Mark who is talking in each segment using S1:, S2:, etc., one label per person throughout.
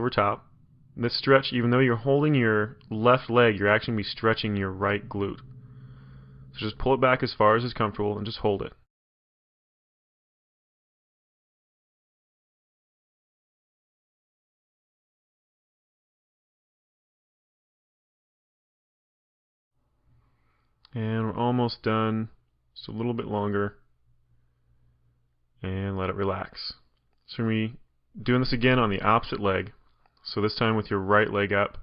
S1: over top. This stretch, even though you're holding your left leg, you're actually going to be stretching your right glute. So just pull it back as far as is comfortable and just hold it. And we're almost done. Just a little bit longer. And let it relax. So we're going to be doing this again on the opposite leg. So this time with your right leg up,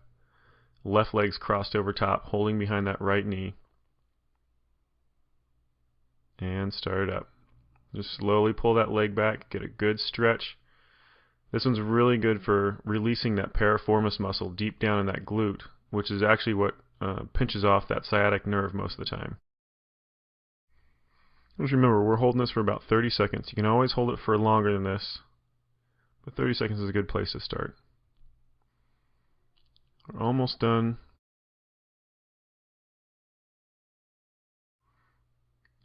S1: left leg's crossed over top, holding behind that right knee. And start it up. Just slowly pull that leg back, get a good stretch. This one's really good for releasing that piriformis muscle deep down in that glute, which is actually what pinches off that sciatic nerve most of the time. Just remember, we're holding this for about 30 seconds. You can always hold it for longer than this, but 30 seconds is a good place to start. We're almost done.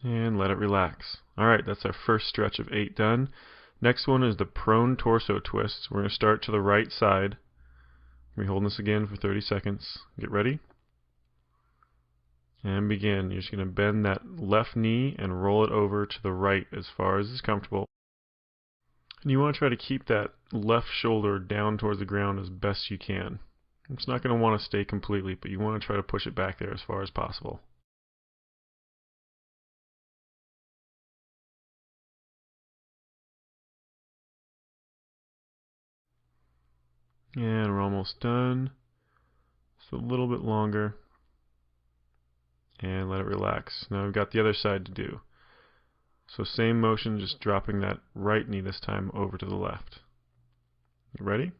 S1: And let it relax. Alright, that's our first stretch of 8 done. Next one is the prone torso twist. We're going to start to the right side. We're holding this again for 30 seconds. Get ready. And begin. You're just going to bend that left knee and roll it over to the right as far as is comfortable. And you want to try to keep that left shoulder down towards the ground as best you can. It's not going to want to stay completely, but you want to try to push it back there as far as possible. And we're almost done. So a little bit longer. And let it relax. Now we've got the other side to do. So same motion, just dropping that right knee this time over to the left. You ready?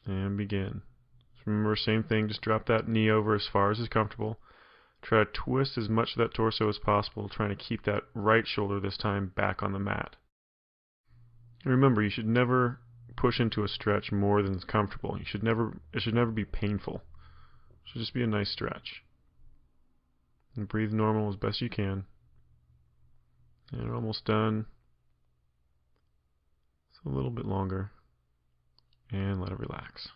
S1: And begin. So remember, same thing, just drop that knee over as far as is comfortable. Try to twist as much of that torso as possible, trying to keep that right shoulder this time back on the mat. And remember, you should never push into a stretch more than is comfortable. It should never be painful. It should just be a nice stretch. And breathe normal as best you can. And we're almost done. It's a little bit longer. And let it relax.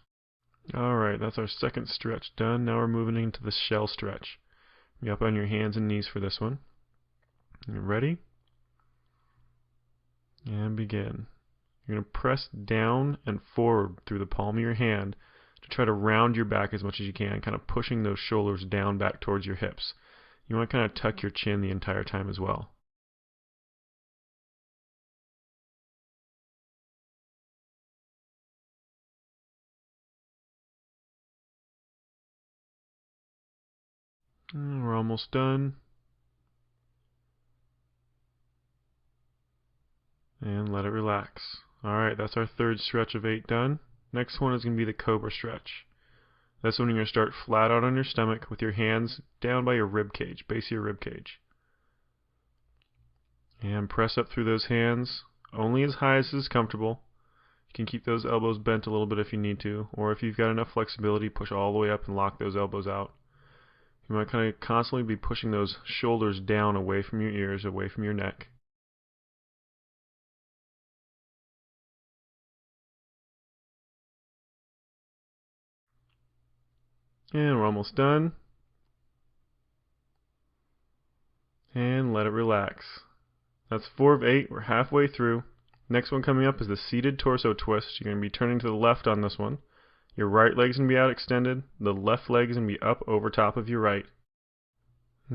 S1: Alright, that's our second stretch done. Now we're moving into the shell stretch. Be up on your hands and knees for this one. You ready? And begin. You're going to press down and forward through the palm of your hand to try to round your back as much as you can, kind of pushing those shoulders down back towards your hips. You want to kind of tuck your chin the entire time as well. And we're almost done. And let it relax. Alright, that's our third stretch of 8 done. Next one is going to be the cobra stretch. This one you're going to start flat out on your stomach with your hands down by your rib cage, base of your rib cage. And press up through those hands, only as high as is comfortable. You can keep those elbows bent a little bit if you need to, or if you've got enough flexibility, push all the way up and lock those elbows out. You might kind of constantly be pushing those shoulders down away from your ears, away from your neck. And we're almost done. And let it relax. That's 4 of 8. We're halfway through. Next one coming up is the seated torso twist. You're going to be turning to the left on this one. Your right leg's going to be out extended. The left leg is going to be up over top of your right.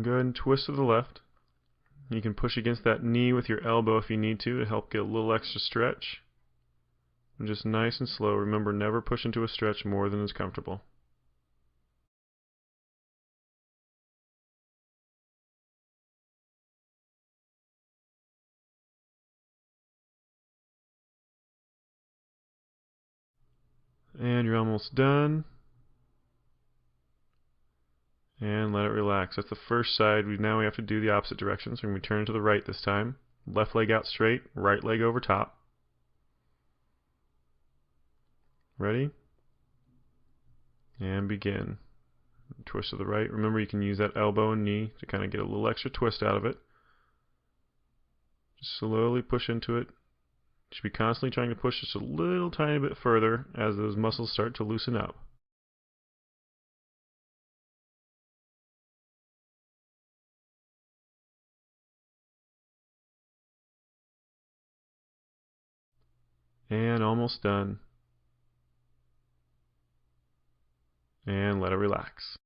S1: Go ahead and twist to the left. You can push against that knee with your elbow if you need to help get a little extra stretch. And just nice and slow. Remember, never push into a stretch more than is comfortable. And you're almost done. And let it relax. That's the first side. Now we have to do the opposite direction. So we're going to turn to the right this time. Left leg out straight, right leg over top. Ready? And begin. Twist to the right. Remember, you can use that elbow and knee to kind of get a little extra twist out of it. Just slowly push into it. You should be constantly trying to push just a little tiny bit further as those muscles start to loosen up. And almost done. And let it relax.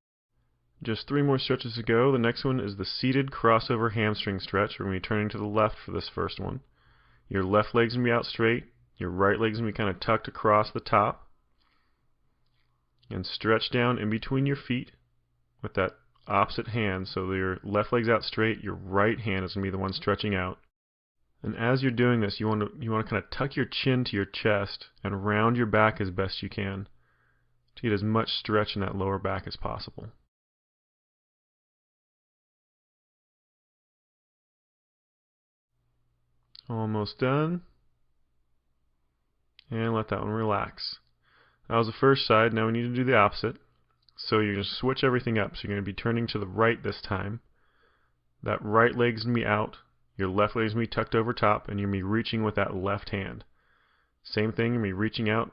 S1: Just 3 more stretches to go. The next one is the seated crossover hamstring stretch. We're going to be turning to the left for this first one. Your left leg's going to be out straight. Your right leg's going to be kind of tucked across the top. And stretch down in between your feet with that opposite hand. So your left leg's out straight, your right hand is going to be the one stretching out. And as you're doing this, you want to kind of tuck your chin to your chest and round your back as best you can to get as much stretch in that lower back as possible. Almost done. And let that one relax. That was the first side. Now we need to do the opposite. So you're going to switch everything up. So you're going to be turning to the right this time. That right leg's going to be out. Your left leg's going to be tucked over top, and you're going to be reaching with that left hand. Same thing, you're going to be reaching out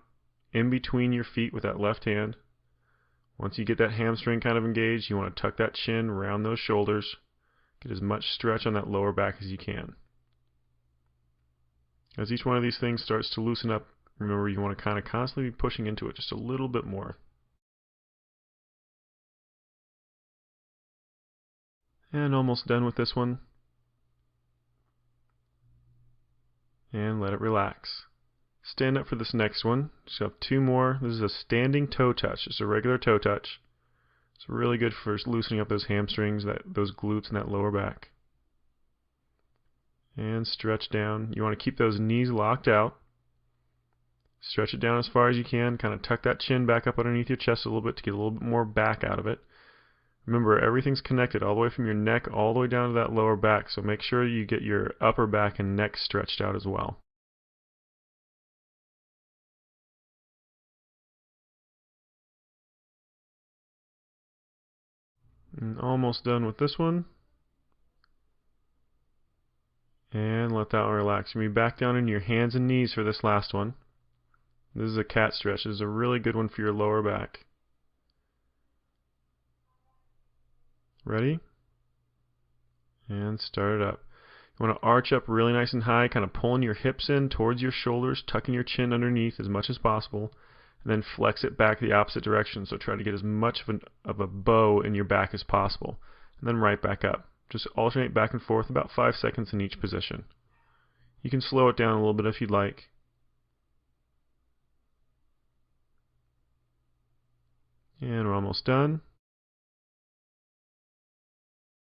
S1: in between your feet with that left hand. Once you get that hamstring kind of engaged, you want to tuck that chin, round those shoulders, get as much stretch on that lower back as you can. As each one of these things starts to loosen up, remember you want to kind of constantly be pushing into it just a little bit more. And almost done with this one. And let it relax. Stand up for this next one. Just have 2 more. This is a standing toe touch. Just a regular toe touch. It's really good for loosening up those hamstrings, those glutes, and that lower back. And stretch down. You want to keep those knees locked out. Stretch it down as far as you can. Kind of tuck that chin back up underneath your chest a little bit to get a little bit more back out of it. Remember, everything's connected all the way from your neck all the way down to that lower back, so make sure you get your upper back and neck stretched out as well. And almost done with this one. And let that one relax. You're going to be back down in your hands and knees for this last one. This is a cat stretch. This is a really good one for your lower back. Ready? And start it up. You want to arch up really nice and high, kind of pulling your hips in towards your shoulders, tucking your chin underneath as much as possible, and then flex it back the opposite direction. So try to get as much of a bow in your back as possible, and then right back up. Just alternate back and forth about 5 seconds in each position. You can slow it down a little bit if you'd like. And we're almost done.